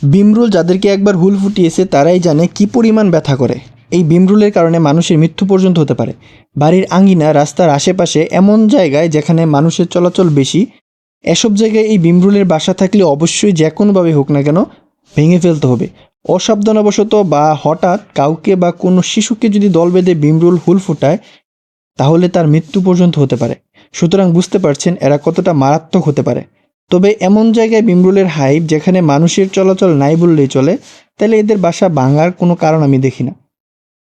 ভীমরুল যাদেরকে একবার হুল ফুটিয়েছে তারাই জানে কি পরিমাণ ব্যথা করে। এই ভীমরুলের কারণে মানুষের মৃত্যু পর্যন্ত হতে পারে। বাড়ির আঙিনা, রাস্তার আশেপাশে এমন জায়গায় যেখানে মানুষের চলাচল বেশি, এসব জায়গায় এই ভীমরুলের বাসা থাকলে অবশ্যই যে কোনোভাবে হোক না কেন ভেঙে ফেলতে হবে। অসাবধানবশত বা হঠাৎ কাউকে বা কোনো শিশুকে যদি দল বেঁধে ভীমরুল হুল ফোটায় তাহলে তার মৃত্যু পর্যন্ত হতে পারে। সুতরাং বুঝতে পারছেন এরা কতটা মারাত্মক হতে পারে। তবে এমন জায়গায় ভীমরুলের হাইপ যেখানে মানুষের চলাচল নাই বললেই চলে, তাহলে এদের বাসা ভাঙার কোনো কারণ আমি দেখি না।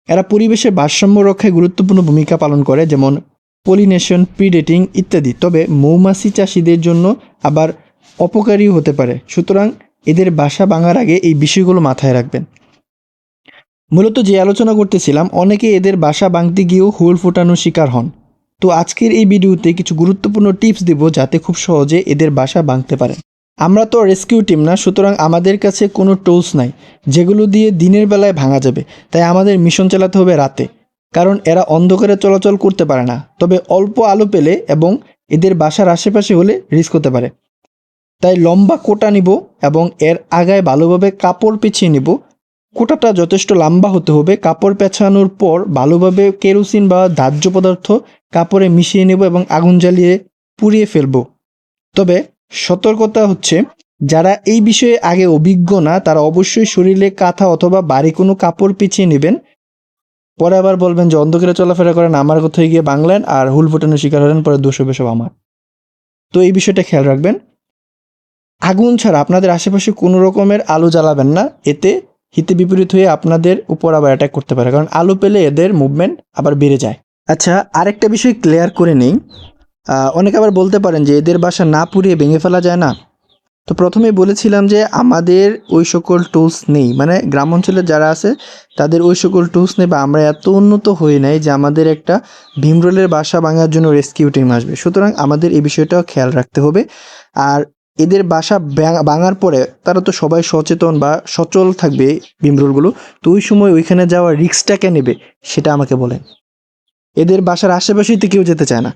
এরা পরিবেশের ভারসাম্য রক্ষায় গুরুত্বপূর্ণ ভূমিকা পালন করে, যেমন পলিনেশন, প্রিডেটিং ইত্যাদি। তবে মৌমাছি চাষিদের জন্য আবার অপকারীও হতে পারে। সুতরাং এদের বাসা ভাঙার আগে এই বিষয়গুলো মাথায় রাখবেন। মূলত যে আলোচনা করতেছিলাম, অনেকে এদের বাসা ভাঙতে গিয়েও হুল ফোটানোর শিকার হন। তো আজকের এই ভিডিওতে কিছু গুরুত্বপূর্ণ টিপস দেব যাতে খুব সহজে এদের বাসা ভাঙতে পারেন। আমরা তো রেস্কিউ টিম না, সুতরাং আমাদের কাছে কোনো টুলস নাই যেগুলো দিয়ে দিনের বেলায় ভাঙা যাবে। তাই আমাদের মিশন চালাতে হবে রাতে, কারণ এরা অন্ধকারে চলাচল করতে পারে না। তবে অল্প আলো পেলে এবং এদের বাসার আশেপাশে হলে রিস্ক হতে পারে। তাই লম্বা কোটা নিব এবং এর আগায় ভালোভাবে কাপড় পেঁচিয়ে নিব। কোটাটা যথেষ্ট লম্বা হতে হবে। কাপড় পেঁচানোর পর ভালোভাবে কেরোসিন বা দাহ্য পদার্থ কাপড়ে মিশিয়ে নেব এবং আগুন জ্বালিয়ে পুড়িয়ে ফেলব। তবে সতর্কতা হচ্ছে, যারা এই বিষয়ে আগে অভিজ্ঞ না তারা অবশ্যই শরীরে কাঁথা অথবা ভারী কোনো কাপড় পেঁচিয়ে নেবেন। পরে আবার বলবেন যে অন্ধকারে চলাফেরা করেন, আমার কোথায় গিয়ে বাংলেন আর হুল ফোটানোর শিকার হলেন, পরে দোষ হবে সব আমার। তো এই বিষয়টা খেয়াল রাখবেন। আগুন ছাড়া আপনাদের আশেপাশে কোনো রকমের আলো জ্বালাবেন না, এতে হিতে বিপরীত হয়ে আপনাদের উপর আবার অ্যাটাক করতে পারে, কারণ আলো পেলে এদের মুভমেন্ট আবার বেড়ে যায়। আচ্ছা, আরেকটা বিষয় ক্লিয়ার করে নেই। অনেকে আবার বলতে পারেন যে এদের বাসা না পুড়িয়ে ভেঙে ফেলা যায় না। তো প্রথমেই বলেছিলাম যে আমাদের ওই সকল টুলস নেই, মানে গ্রাম অঞ্চলে যারা আছে তাদের ওই সকল টুলস নেই, বা আমরা এত উন্নত হই নাই যে আমাদের একটা ভীমরুলের বাসা ভাঙার জন্য রেস্কিউ টিম আসবে। সুতরাং আমাদের এই বিষয়টাও খেয়াল রাখতে হবে। আর এদের বাসা ভাঙার পরে তারা তো সবাই সচেতন বা সচল থাকবে ভীমরুলগুলো, তো ওই সময় ওইখানে যাওয়ার রিস্কটা কে নেবে সেটা আমাকে বলেন। এদের বাসার আশেপাশেই তো কেউ যেতে চায় না।